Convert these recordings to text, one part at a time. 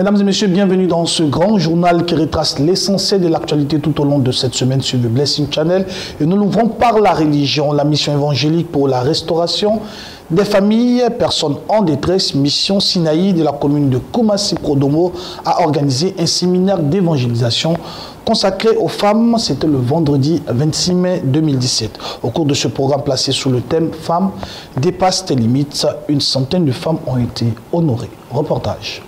Mesdames et messieurs, bienvenue dans ce grand journal qui retrace l'essentiel de l'actualité tout au long de cette semaine sur The Blessing Channel. Et nous l'ouvrons par la religion, la mission évangélique pour la restauration des familles, personnes en détresse. Mission Sinaï de la commune de Koumassi-Prodomo a organisé un séminaire d'évangélisation consacré aux femmes. C'était le vendredi 26 mai 2017. Au cours de ce programme placé sous le thème « Femmes dépassent tes limites », une centaine de femmes ont été honorées. Reportage.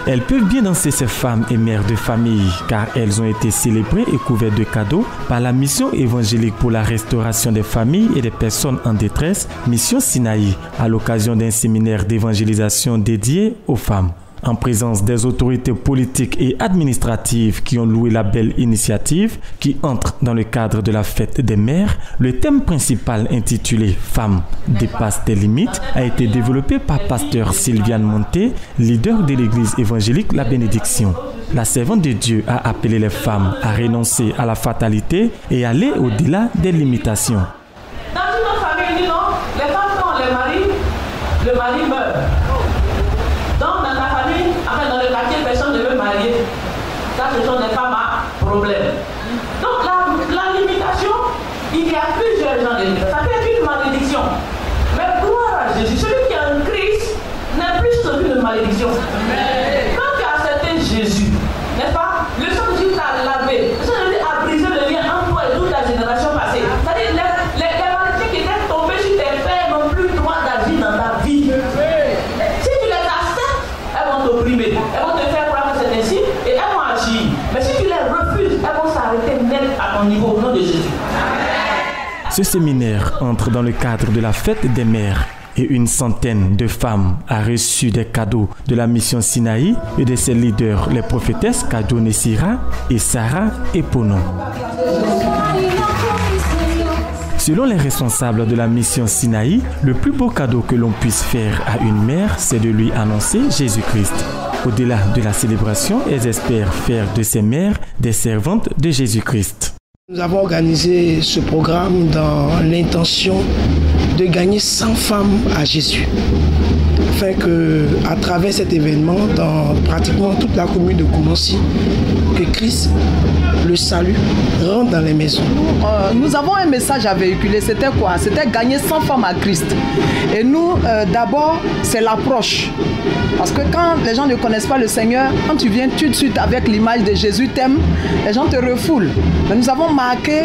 Elles peuvent bien danser, ces femmes et mères de famille, car elles ont été célébrées et couvertes de cadeaux par la mission évangélique pour la restauration des familles et des personnes en détresse, Mission Sinaï, à l'occasion d'un séminaire d'évangélisation dédié aux femmes. En présence des autorités politiques et administratives qui ont loué la belle initiative qui entre dans le cadre de la fête des mères, le thème principal intitulé « Femmes dépassent tes limites » a été développé par pasteur Sylviane Monté, leader de l'église évangélique La Bénédiction. La servante de Dieu a appelé les femmes à renoncer à la fatalité et aller au-delà des limitations. Dans une famille, non, les femmes ont les maris, le mari meurt. Donc dans ta famille, enfin dans le quartier, personne ne veut marier. Ça, ce sont des femmes à problème. Donc la limitation, il y a plusieurs genres de limitation. Ça peut être une malédiction. Mais gloire à Jésus, celui qui est en Christ n'est plus celui de malédiction. Quand tu as accepté Jésus, n'est-ce pas? Le sang de Jésus t'a lavé. Le sang de Jésus a brisé le lien entre toi et toute la génération passée. C'est-à-dire les malédictions qui étaient tombées sur tes pères n'ont plus le droit d'agir dans ta vie. Elles vont te faire croire que c'est ainsi et elles vont agir. Mais si tu les refuses, elles vont s'arrêter net à ton niveau au nom de Jésus. Ce séminaire entre dans le cadre de la fête des mères et une centaine de femmes a reçu des cadeaux de la mission Sinaï et de ses leaders, les prophétesses Kado Nessira et Sarah Eponon. Selon les responsables de la mission Sinaï, le plus beau cadeau que l'on puisse faire à une mère, c'est de lui annoncer Jésus-Christ. Au-delà de la célébration, elles espèrent faire de ces mères des servantes de Jésus-Christ. Nous avons organisé ce programme dans l'intention de gagner 100 femmes à Jésus. Afin qu'à travers cet événement, dans pratiquement toute la commune de Koumassi, que Christ, le salut, rentre dans les maisons. Nous avons un message à véhiculer. C'était quoi? C'était gagner 100 femmes à Christ. Et nous, d'abord, c'est l'approche. Parce que quand les gens ne connaissent pas le Seigneur, quand tu viens tout de suite avec l'image de Jésus t'aime, les gens te refoulent. Mais nous avons marqué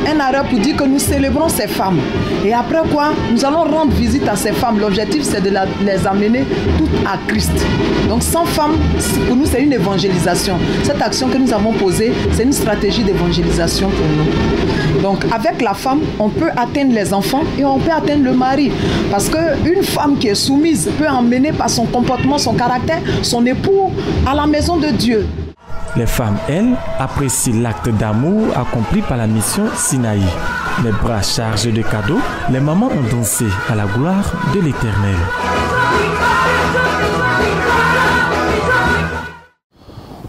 un arrêt pour dire que nous célébrons ces femmes. Et après quoi, nous allons rendre visite à ces femmes. L'objectif, c'est de les amener toutes à Christ. Donc 100 femmes, pour nous, c'est une évangélisation. Cette action que nous avons posée, c'est une stratégie d'évangélisation pour nous. Donc avec la femme, on peut atteindre les enfants et on peut atteindre le mari. Parce qu'une femme qui est soumise peut emmener par son comportement, son caractère, son époux à la maison de Dieu. Les femmes, elles, apprécient l'acte d'amour accompli par la mission Sinaï. Les bras chargés de cadeaux, les mamans ont dansé à la gloire de l'Éternel.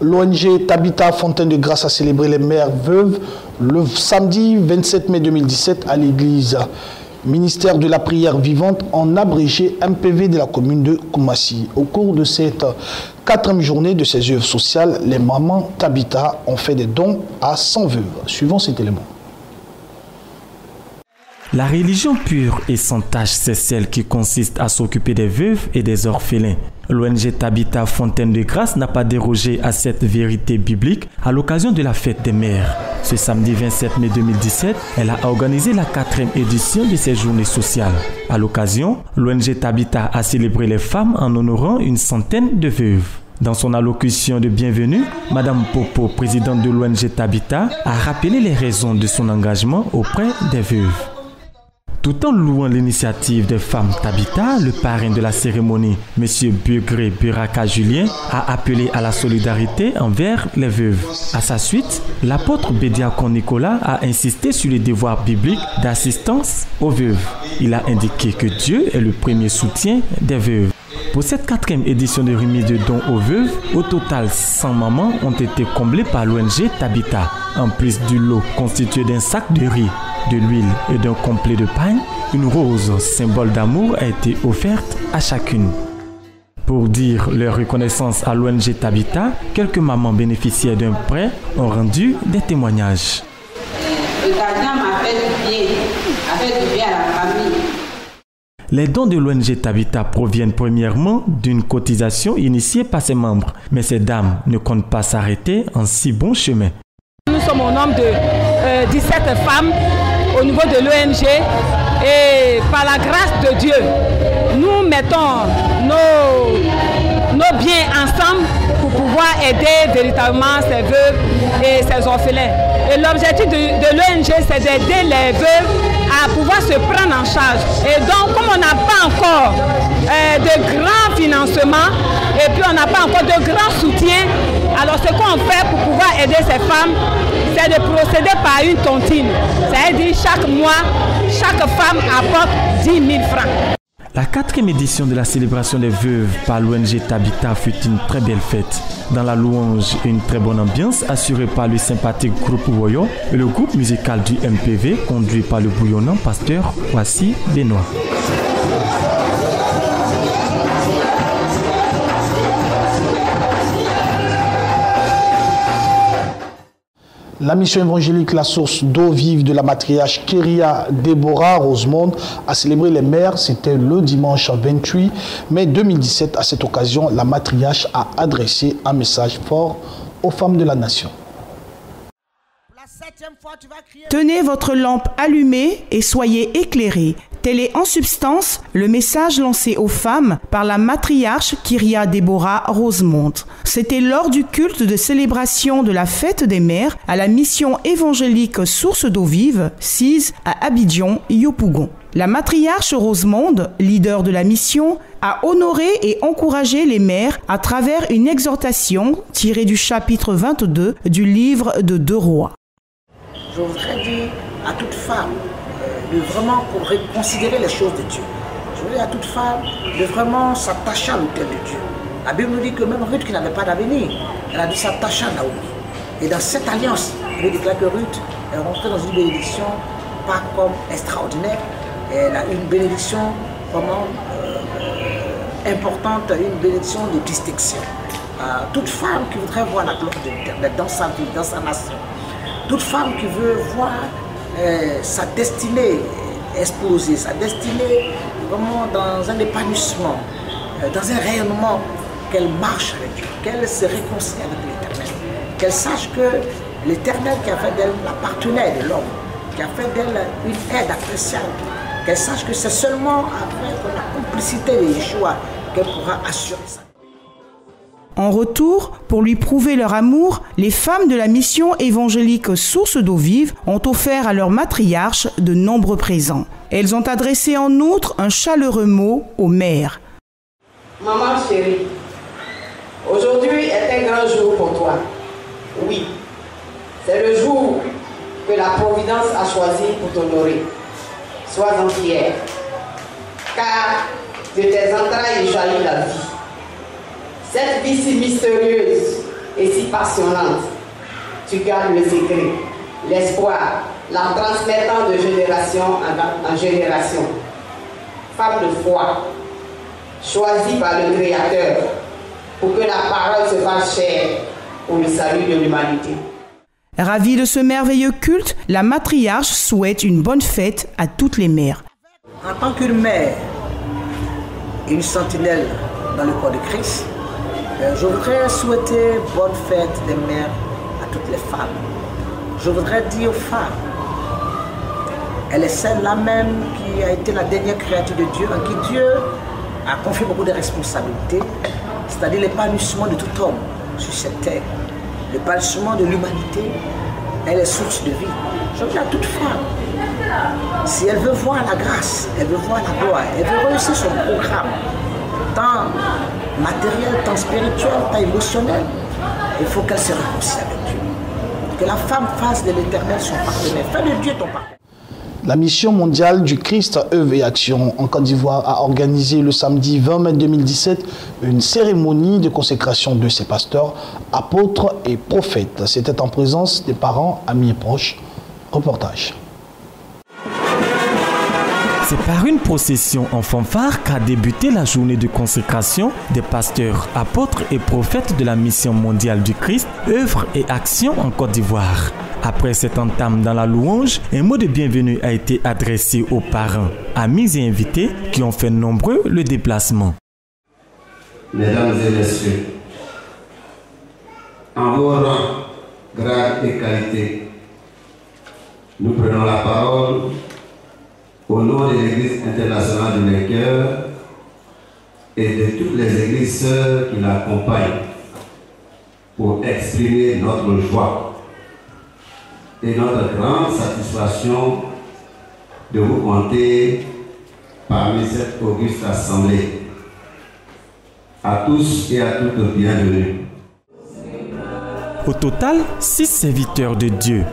L'ONG Tabitha Fontaine de Grâce a célébré les mères veuves le samedi 27 mai 2017 à l'église ministère de la prière vivante en abrégé MPV de la commune de Koumassi. Au cours de cette 4e journée de ces œuvres sociales, les mamans Tabitha ont fait des dons à 100 veuves. Suivons cet élément. La religion pure et sans tache, c'est celle qui consiste à s'occuper des veuves et des orphelins. L'ONG Tabitha Fontaine de Grâce n'a pas dérogé à cette vérité biblique à l'occasion de la fête des mères. Ce samedi 27 mai 2017, elle a organisé la 4e édition de ces journées sociales. À l'occasion, l'ONG Tabitha a célébré les femmes en honorant une centaine de veuves. Dans son allocution de bienvenue, Madame Popo, présidente de l'ONG Tabitha, a rappelé les raisons de son engagement auprès des veuves. Tout en louant l'initiative des femmes Tabitha, le parrain de la cérémonie, M. Bugré Buraka Julien, a appelé à la solidarité envers les veuves. À sa suite, l'apôtre Bédiakon Nicolas a insisté sur le devoir biblique d'assistance aux veuves. Il a indiqué que Dieu est le premier soutien des veuves. Pour cette 4e édition de remise de dons aux veuves, au total 100 mamans ont été comblées par l'ONG Tabitha. En plus du lot constitué d'un sac de riz, de l'huile et d'un complet de pain, une rose, symbole d'amour, a été offerte à chacune. Pour dire leur reconnaissance à l'ONG Tabita, quelques mamans bénéficiaires d'un prêt ont rendu des témoignages. Le gardien m'a fait du bien à la famille. Les dons de l'ONG Tabita proviennent premièrement d'une cotisation initiée par ses membres. Mais ces dames ne comptent pas s'arrêter en si bon chemin. Nous sommes au nombre de 17 femmes au niveau de l'ONG et par la grâce de Dieu, nous mettons nos biens ensemble pour pouvoir aider véritablement ces veuves et ces orphelins. Et l'objectif de l'ONG, c'est d'aider les veuves à pouvoir se prendre en charge. Et donc, comme on n'a pas encore de grands financements et puis on n'a pas encore de grands soutiens, alors ce qu'on fait pour pouvoir aider ces femmes, c'est de procéder par une tontine. C'est-à-dire chaque mois, chaque femme apporte 10 000 francs. La 4e édition de la célébration des veuves par l'ONG Tabita fut une très belle fête. Dans la louange, une très bonne ambiance assurée par le sympathique groupe Woyo et le groupe musical du MPV conduit par le bouillonnant pasteur Kwasi Benoît. La mission évangélique La Source d'eau vive de la matriarche Kéria Déborah Rosemonde a célébré les mères. C'était le dimanche 28 mai 2017. À cette occasion, la matriarche a adressé un message fort aux femmes de la nation. Tenez votre lampe allumée et soyez éclairés. Tel est en substance le message lancé aux femmes par la matriarche Kéria Déborah Rosemonde. C'était lors du culte de célébration de la fête des mères à la mission évangélique Source d'eau vive, CIS à Abidjan, Yopougon. La matriarche Rosemonde, leader de la mission, a honoré et encouragé les mères à travers une exhortation tirée du chapitre 22 du livre de 2 Rois. Je voudrais dire à toute femme de vraiment considérer les choses de Dieu. Je veux dire à toute femme de vraiment s'attacher à l'autel de Dieu. La Bible nous dit que même Ruth qui n'avait pas d'avenir, elle a dû s'attacher à Naomi. Et dans cette alliance, il déclare que Ruth est rentrée dans une bénédiction pas comme extraordinaire. Elle a une bénédiction vraiment importante, une bénédiction de distinction. Toute femme qui voudrait voir la gloire de l'Éternel dans sa vie, dans sa nation, toute femme qui veut voir sa destinée exploser, sa destinée vraiment dans un épanouissement, dans un rayonnement, qu'elle marche avec Dieu, qu'elle se réconcilie avec l'Éternel, qu'elle sache que l'Éternel qui a fait d'elle la partenaire de l'homme, qui a fait d'elle une aide appréciable, qu'elle sache que c'est seulement avec la complicité de Yeshua qu'elle pourra assurer ça. En retour, pour lui prouver leur amour, les femmes de la mission évangélique Source d'eau vive ont offert à leur matriarche de nombreux présents. Elles ont adressé en outre un chaleureux mot aux mères. Maman chérie, aujourd'hui est un grand jour pour toi. Oui, c'est le jour que la Providence a choisi pour t'honorer. Sois-en fière, car de tes entrailles jaillit la vie. Cette vie si mystérieuse et si passionnante, tu gardes le secret, l'espoir, la transmettant de génération en génération. Femme de foi, choisie par le Créateur, pour que la parole se fasse chair pour le salut de l'humanité. Ravie de ce merveilleux culte, la matriarche souhaite une bonne fête à toutes les mères. En tant qu'une mère, une sentinelle dans le corps de Christ, je voudrais souhaiter bonne fête des mères à toutes les femmes. Je voudrais dire aux femmes, elle est celle-là même qui a été la dernière créature de Dieu, en qui Dieu a confié beaucoup de responsabilités, c'est-à-dire l'épanouissement de tout homme sur cette terre, l'épanouissement de l'humanité, elle est source de vie. Je veux dire à toute femme, si elle veut voir la grâce, elle veut voir la gloire, elle veut réussir son programme, tant matériel, tant spirituel, tant émotionnel, il faut qu'elle se réconcilie avec Dieu. Que la femme fasse de l'Éternel son partenaire. Fais de Dieu ton partenaire. La mission mondiale du Christ œuvre et action en Côte d'Ivoire a organisé le samedi 20 mai 2017 une cérémonie de consécration de ses pasteurs, apôtres et prophètes. C'était en présence des parents, amis et proches. Reportage. C'est par une procession en fanfare qu'a débuté la journée de consécration des pasteurs, apôtres et prophètes de la mission mondiale du Christ, œuvre et action en Côte d'Ivoire. Après cette entame dans la louange, un mot de bienvenue a été adressé aux parents, amis et invités qui ont fait nombreux le déplacement. Mesdames et messieurs, en vos rangs, grades et qualités, nous prenons la parole au nom de l'Église internationale du Vainqueur et de toutes les églises sœurs qui l'accompagnent pour exprimer notre joie et notre grande satisfaction de vous compter parmi cette auguste assemblée. À tous et à toutes, bienvenue. Au total, 6 serviteurs de Dieu,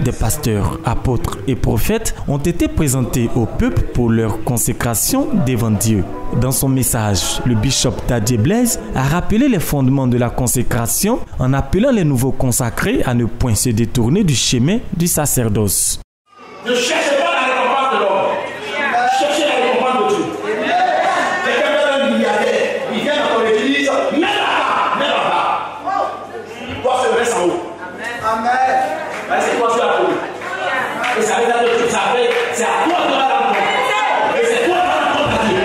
des pasteurs, apôtres et prophètes ont été présentés au peuple pour leur consécration devant Dieu. Dans son message, le bishop Dadje Blaise a rappelé les fondements de la consécration en appelant les nouveaux consacrés à ne point se détourner du chemin du sacerdoce. Ne cherchez pas la récompense de l'homme, cherchez la récompense de Dieu. Quelqu'un veut un milliardaire, il vient dans ton église, mets là-bas. Toi, se reste en haut. Amen. C'est toi sur la cour. Et ça veut dire que tu savais, c'est à toi de la rencontre. Et c'est toi qui la rencontre à Dieu.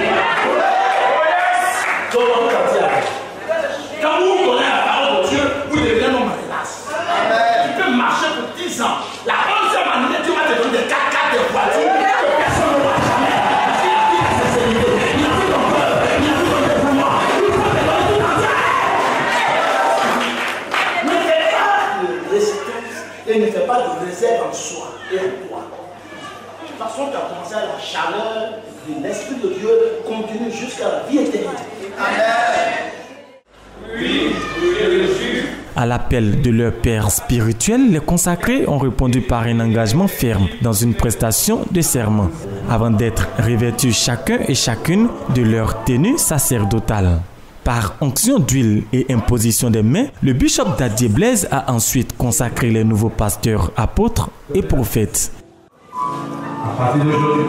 Quand vous connaissez la parole de Dieu, vous devenez un homme relax. Tu peux marcher pour 10 ans. La 11e année, tu vas te donner des 4x4 de voitures que personne ne voit jamais. Parce qu'il a dit la sincérité. Il a vu ton cœur. Il a vu ton dévouement. Il faut te donner tout entier. Ne fais pas de résistance et ne fais pas de réserve en soi et en toi. De toute façon, tu as commencé à la chaleur de l'Esprit de Dieu continue jusqu'à la vie éternelle. Amen. Oui, À l'appel de leur père spirituel, les consacrés ont répondu par un engagement ferme dans une prestation de serment, avant d'être revêtus chacun et chacune de leur tenue sacerdotale. Par onction d'huile et imposition des mains, le bishop Dadje Blaise a ensuite consacré les nouveaux pasteurs, apôtres et prophètes. À partir d'aujourd'hui,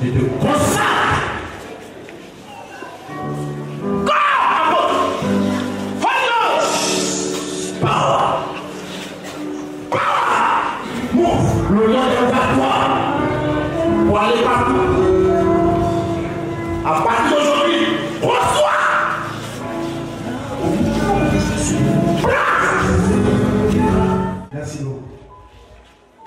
je te consacre. Le nom est vers toi pour aller partout. À partir d'aujourd'hui, reçois. Merci beaucoup.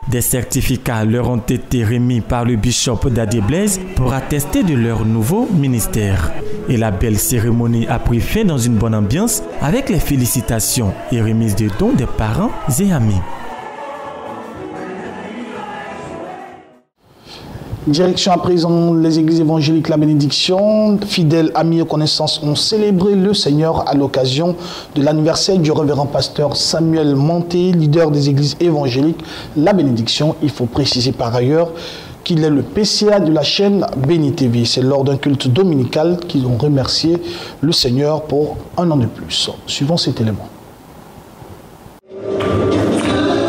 Des certificats leur ont été remis par le bishop Dadje Blaise pour attester de leur nouveau ministère. Et la belle cérémonie a pris fin dans une bonne ambiance avec les félicitations et remises de dons des parents et amis. Direction à présent les églises évangéliques La Bénédiction. Fidèles, amis et connaissances ont célébré le Seigneur à l'occasion de l'anniversaire du révérend pasteur Samuel Manté, leader des églises évangéliques La Bénédiction. Il faut préciser par ailleurs qu'il est le PCA de la chaîne Béni TV. C'est lors d'un culte dominical qu'ils ont remercié le Seigneur pour un an de plus. Suivons cet élément.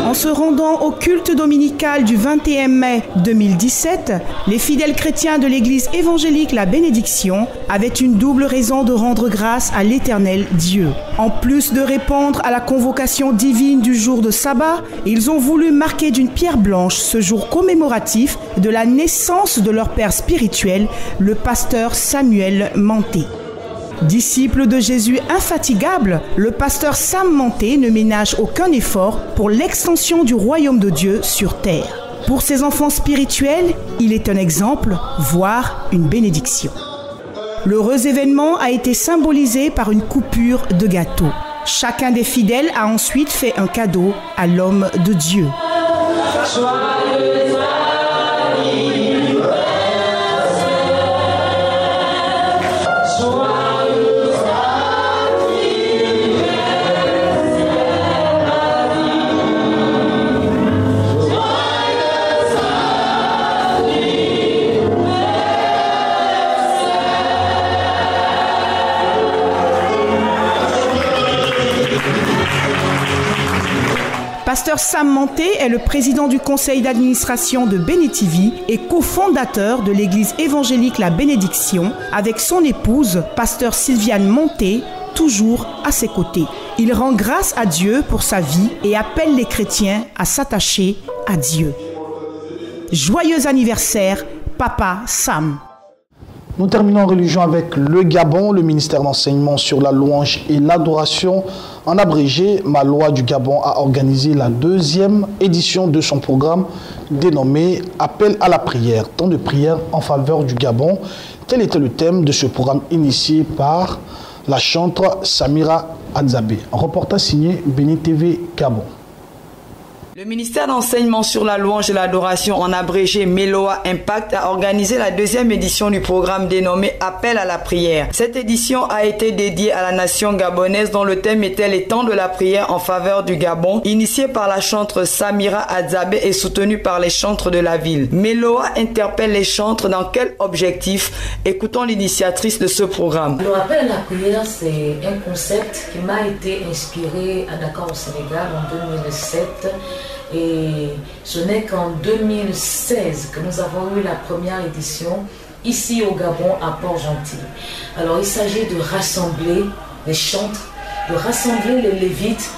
En se rendant au culte dominical du 21 mai 2017, les fidèles chrétiens de l'église évangélique La Bénédiction avaient une double raison de rendre grâce à l'Éternel Dieu. En plus de répondre à la convocation divine du jour de sabbat, ils ont voulu marquer d'une pierre blanche ce jour commémoratif de la naissance de leur père spirituel, le pasteur Samuel Manté. Disciple de Jésus infatigable, le pasteur Sam Manté ne ménage aucun effort pour l'extension du royaume de Dieu sur terre. Pour ses enfants spirituels, il est un exemple, voire une bénédiction. L'heureux événement a été symbolisé par une coupure de gâteau. Chacun des fidèles a ensuite fait un cadeau à l'homme de Dieu. Pasteur Sam Manté est le président du conseil d'administration de Bénétivi et cofondateur de l'église évangélique La Bénédiction avec son épouse, pasteur Sylviane Manté, toujours à ses côtés. Il rend grâce à Dieu pour sa vie et appelle les chrétiens à s'attacher à Dieu. Joyeux anniversaire, Papa Sam. Nous terminons en religion avec le Gabon. Le ministère d'enseignement sur la louange et l'adoration, en abrégé, Ma Loi du Gabon, a organisé la 2e édition de son programme dénommé Appel à la prière, temps de prière en faveur du Gabon. Tel était le thème de ce programme initié par la chantre Samira Adzabé. Un reportage signé Béni TV Gabon. Le ministère d'enseignement sur la louange et l'adoration, en abrégé MELOA Impact, a organisé la 2e édition du programme dénommé Appel à la prière. Cette édition a été dédiée à la nation gabonaise dont le thème était les temps de la prière en faveur du Gabon, initié par la chantre Samira Adzabé et soutenu par les chantres de la ville. MELOA interpelle les chantres dans quel objectif? Écoutons l'initiatrice de ce programme. Le Appel à la prière, c'est un concept qui m'a été inspiré à Dakar au Sénégal en 2007. Et ce n'est qu'en 2016 que nous avons eu la première édition ici au Gabon à Port-Gentil. Alors il s'agit de rassembler les chantres, de rassembler les lévites,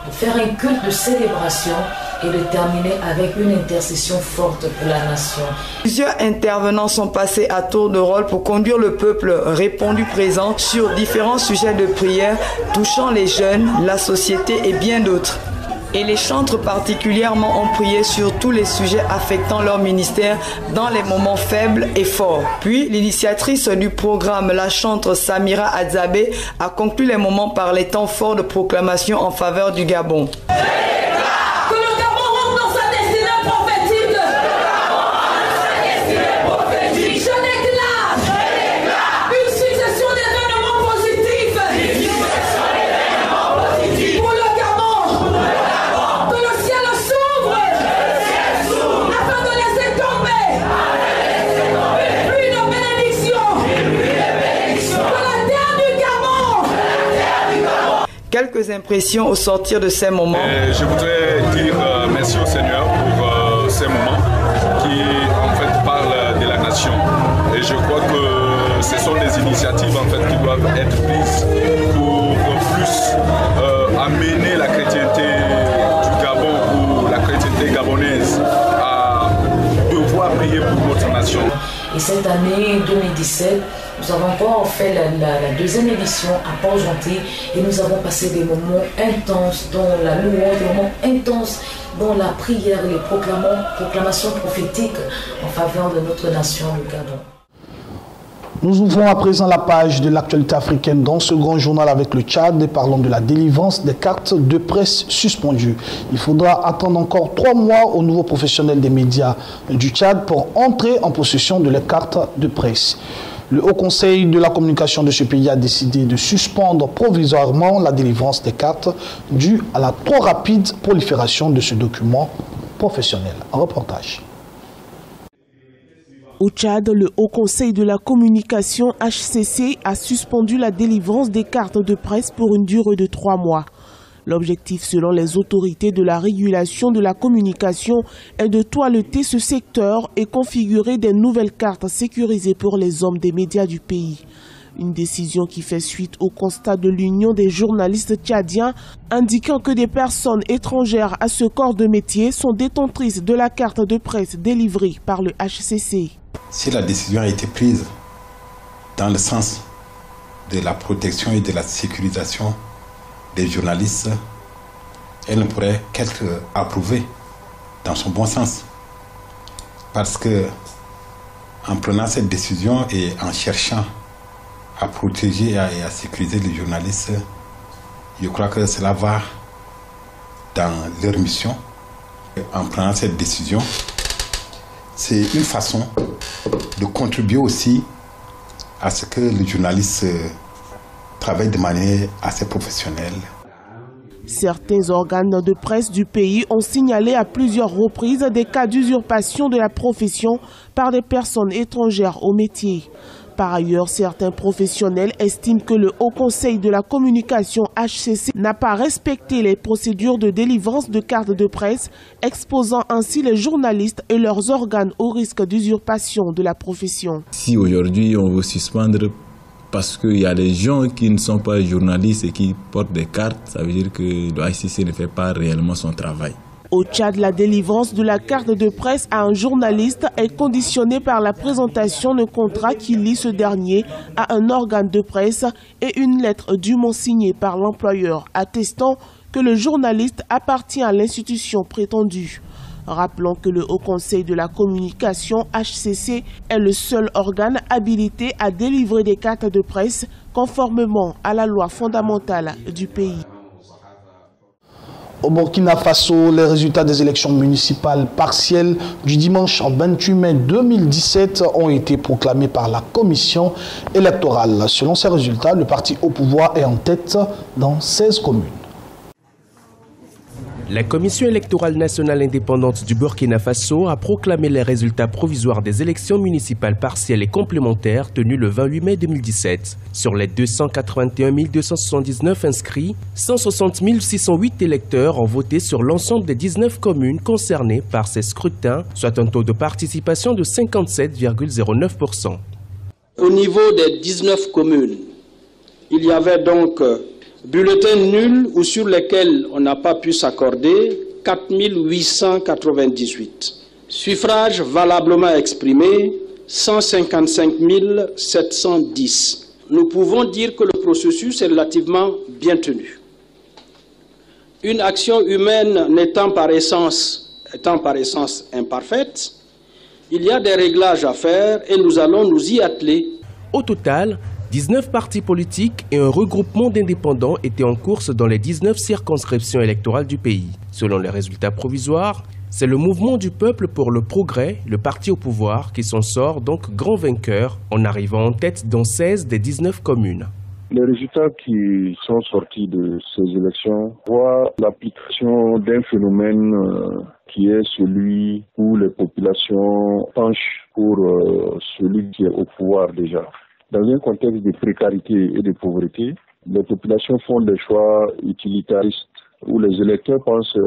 de faire un culte de célébration et de terminer avec une intercession forte pour la nation. Plusieurs intervenants sont passés à tour de rôle pour conduire le peuple répondu présent sur différents sujets de prière touchant les jeunes, la société et bien d'autres. Et les chantres particulièrement ont prié sur tous les sujets affectant leur ministère dans les moments faibles et forts. Puis l'initiatrice du programme, la chantre Samira Adzabé, a conclu les moments par les temps forts de proclamation en faveur du Gabon. Quelques impressions au sortir de ces moments. Je voudrais dire merci au Seigneur pour ces moments qui en fait parlent de la nation. Et je crois que ce sont des initiatives en fait qui doivent être prises pour plus amener la chrétienté du Gabon ou la chrétienté gabonaise à devoir prier pour notre nation. Et cette année 2017, nous avons encore fait la 2e édition à Port-Gentil et nous avons passé des moments intenses dans la louange, des moments intenses dans la prière et les proclamations prophétiques en faveur de notre nation, le Gabon. Nous ouvrons à présent la page de l'actualité africaine dans ce grand journal avec le Tchad et parlons de la délivrance des cartes de presse suspendues. Il faudra attendre encore 3 mois aux nouveaux professionnels des médias du Tchad pour entrer en possession de leurs cartes de presse. Le Haut Conseil de la communication de ce pays a décidé de suspendre provisoirement la délivrance des cartes due à la trop rapide prolifération de ce document professionnel. Un reportage. Au Tchad, le Haut Conseil de la communication HCC a suspendu la délivrance des cartes de presse pour une durée de 3 mois. L'objectif, selon les autorités de la régulation de la communication, est de toiletter ce secteur et configurer des nouvelles cartes sécurisées pour les hommes des médias du pays. Une décision qui fait suite au constat de l'Union des journalistes tchadiens indiquant que des personnes étrangères à ce corps de métier sont détentrices de la carte de presse délivrée par le HCC. Si la décision a été prise dans le sens de la protection et de la sécurisation des journalistes, elle ne pourrait qu'être approuvée dans son bon sens. Parce que en prenant cette décision et en cherchant à protéger et à sécuriser les journalistes, je crois que cela va dans leur mission. En prenant cette décision, c'est une façon de contribuer aussi à ce que les journalistes travaillent de manière assez professionnelle. Certains organes de presse du pays ont signalé à plusieurs reprises des cas d'usurpation de la profession par des personnes étrangères au métier. Par ailleurs, certains professionnels estiment que le Haut Conseil de la communication HCC n'a pas respecté les procédures de délivrance de cartes de presse, exposant ainsi les journalistes et leurs organes au risque d'usurpation de la profession. Si aujourd'hui on veut suspendre parce qu'il y a des gens qui ne sont pas journalistes et qui portent des cartes, ça veut dire que le HCC ne fait pas réellement son travail. Au Tchad, la délivrance de la carte de presse à un journaliste est conditionnée par la présentation d'un contrat qui lie ce dernier à un organe de presse et une lettre dûment signée par l'employeur attestant que le journaliste appartient à l'institution prétendue. Rappelons que le Haut Conseil de la communication HCC est le seul organe habilité à délivrer des cartes de presse conformément à la loi fondamentale du pays. Au Burkina Faso, les résultats des élections municipales partielles du dimanche 28 mai 2017 ont été proclamés par la commission électorale. Selon ces résultats, le parti au pouvoir est en tête dans 16 communes. La Commission électorale nationale indépendante du Burkina Faso a proclamé les résultats provisoires des élections municipales partielles et complémentaires tenues le 28 mai 2017. Sur les 281 279 inscrits, 160 608 électeurs ont voté sur l'ensemble des 19 communes concernées par ces scrutins, soit un taux de participation de 57,09%. Au niveau des 19 communes, il y avait donc bulletins nuls ou sur lesquels on n'a pas pu s'accorder, 4 898. Suffrages valablement exprimés, 155 710. Nous pouvons dire que le processus est relativement bien tenu. Une action humaine étant par essence imparfaite, il y a des réglages à faire et nous allons nous y atteler. Au total, 19 partis politiques et un regroupement d'indépendants étaient en course dans les 19 circonscriptions électorales du pays. Selon les résultats provisoires, c'est le mouvement du peuple pour le progrès, le parti au pouvoir, qui s'en sort donc grand vainqueur en arrivant en tête dans 16 des 19 communes. Les résultats qui sont sortis de ces élections voient l'application d'un phénomène qui est celui où les populations penchent pour celui qui est au pouvoir déjà. Dans un contexte de précarité et de pauvreté, les populations font des choix utilitaristes où les électeurs pensent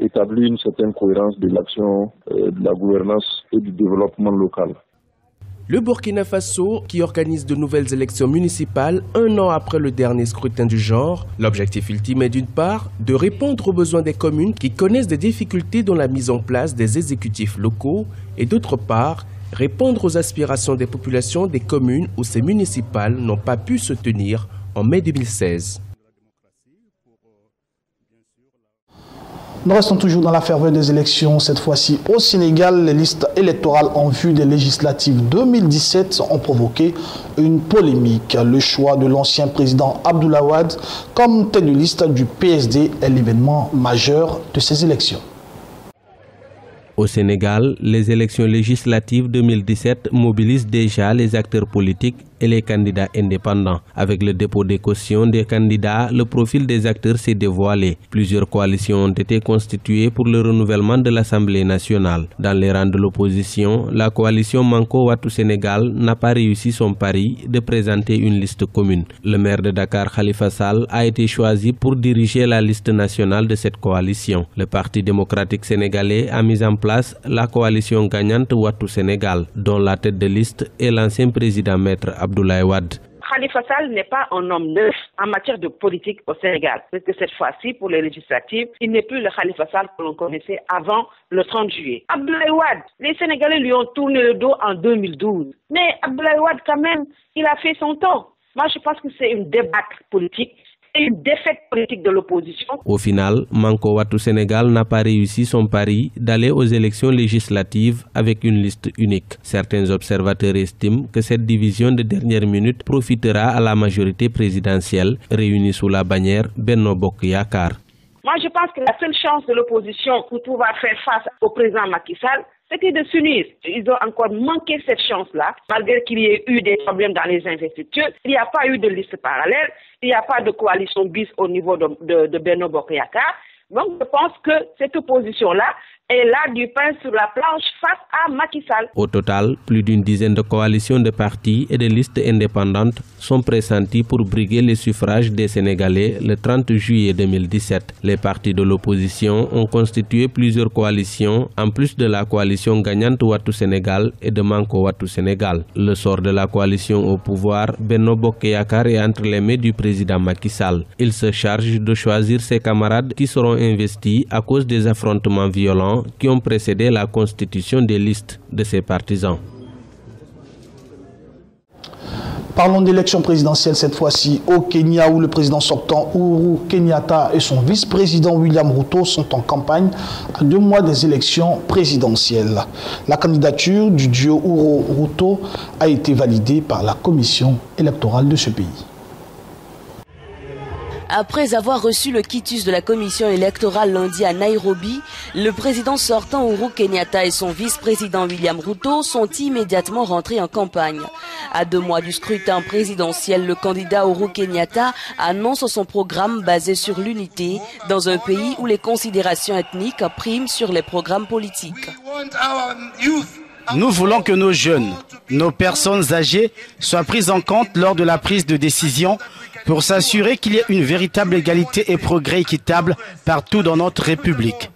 établir une certaine cohérence de l'action, de la gouvernance et du développement local. Le Burkina Faso, qui organise de nouvelles élections municipales un an après le dernier scrutin du genre, l'objectif ultime est d'une part de répondre aux besoins des communes qui connaissent des difficultés dans la mise en place des exécutifs locaux et d'autre part, répondre aux aspirations des populations des communes où ces municipales n'ont pas pu se tenir en mai 2016. Nous restons toujours dans la ferveur des élections. Cette fois-ci au Sénégal, les listes électorales en vue des législatives 2017 ont provoqué une polémique. Le choix de l'ancien président Abdoulaye Wade comme tête de liste du PSD est l'événement majeur de ces élections. Au Sénégal, les élections législatives 2017 mobilisent déjà les acteurs politiques et les candidats indépendants. Avec le dépôt des cautions des candidats, le profil des acteurs s'est dévoilé. Plusieurs coalitions ont été constituées pour le renouvellement de l'Assemblée nationale. Dans les rangs de l'opposition, la coalition Manko Wattu Sénégal n'a pas réussi son pari de présenter une liste commune. Le maire de Dakar, Khalifa Sall, a été choisi pour diriger la liste nationale de cette coalition. Le Parti démocratique sénégalais a mis en place la coalition gagnante Wattu Sénégal, dont la tête de liste est l'ancien président maître Abdoulaye Wade. Khalifa Sall n'est pas un homme neuf en matière de politique au Sénégal. Parce que cette fois-ci, pour les législatives, il n'est plus le Khalifa Sall que l'on connaissait avant le 30 juillet. Abdoulaye Wade, les Sénégalais lui ont tourné le dos en 2012. Mais Abdoulaye Wade, quand même, il a fait son temps. Moi, je pense que c'est une débâcle politique. Une défaite politique de l'opposition. Au final, Manko Wattu Sénégal n'a pas réussi son pari d'aller aux élections législatives avec une liste unique. Certains observateurs estiment que cette division de dernière minute profitera à la majorité présidentielle réunie sous la bannière Benno Bokk Yakaar. Moi, je pense que la seule chance de l'opposition pour pouvoir faire face au président Macky Sall, c'était de s'unir. Ils ont encore manqué cette chance-là, malgré qu'il y ait eu des problèmes dans les investitures. Il n'y a pas eu de liste parallèle, il n'y a pas de coalition bis au niveau de Benno Bokk Yakaar. Donc, je pense que cette opposition-là et là du pain sur la planche face à Macky Sall. Au total, plus d'une dizaine de coalitions de partis et de listes indépendantes sont pressenties pour briguer les suffrages des Sénégalais le 30 juillet 2017. Les partis de l'opposition ont constitué plusieurs coalitions, en plus de la coalition gagnante Wattu Sénégal et de Manko Wattu Sénégal. Le sort de la coalition au pouvoir, Benno Bokk Yakaar, est entre les mains du président Macky Sall. Il se charge de choisir ses camarades qui seront investis à cause des affrontements violents qui ont précédé la constitution des listes de ses partisans. Parlons d'élection présidentielle cette fois-ci au Kenya où le président sortant Uhuru Kenyatta et son vice-président William Ruto sont en campagne à 2 mois des élections présidentielles. La candidature du duo Uhuru-Ruto a été validée par la commission électorale de ce pays. Après avoir reçu le quitus de la commission électorale lundi à Nairobi, le président sortant Uhuru Kenyatta et son vice-président William Ruto sont immédiatement rentrés en campagne. À 2 mois du scrutin présidentiel, le candidat Uhuru Kenyatta annonce son programme basé sur l'unité dans un pays où les considérations ethniques priment sur les programmes politiques. Nous voulons que nos jeunes, nos personnes âgées soient prises en compte lors de la prise de décision pour s'assurer qu'il y ait une véritable égalité et progrès équitable partout dans notre République.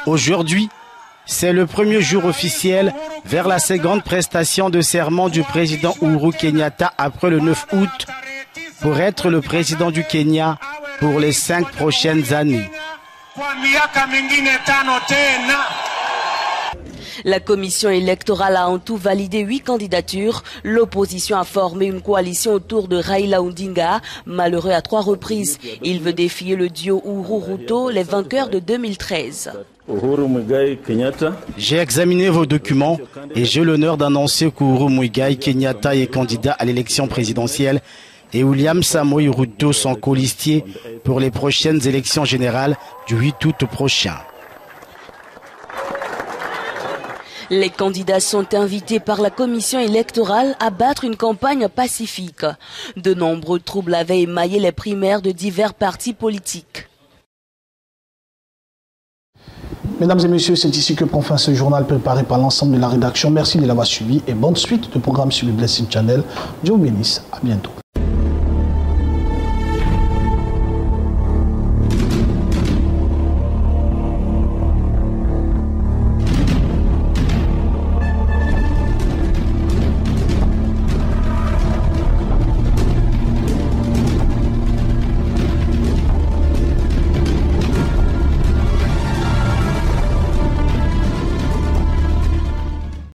Aujourd'hui, c'est le premier jour officiel vers la seconde prestation de serment du président Uhuru Kenyatta après le 9 août pour être le président du Kenya pour les 5 prochaines années. La commission électorale a en tout validé 8 candidatures. L'opposition a formé une coalition autour de Raila Odinga, malheureux à 3 reprises. Il veut défier le duo Uhuru-Ruto, les vainqueurs de 2013. J'ai examiné vos documents et j'ai l'honneur d'annoncer qu'Uhuru Muigai Kenyatta est candidat à l'élection présidentielle et William Samoei Ruto son colistier pour les prochaines élections générales du 8 août prochain. Les candidats sont invités par la commission électorale à battre une campagne pacifique. De nombreux troubles avaient émaillé les primaires de divers partis politiques. Mesdames et messieurs, c'est ici que prend fin ce journal préparé par l'ensemble de la rédaction. Merci de l'avoir suivi et bonne suite de programmes sur le Blessing Channel. Dieu vous bénisse. À bientôt.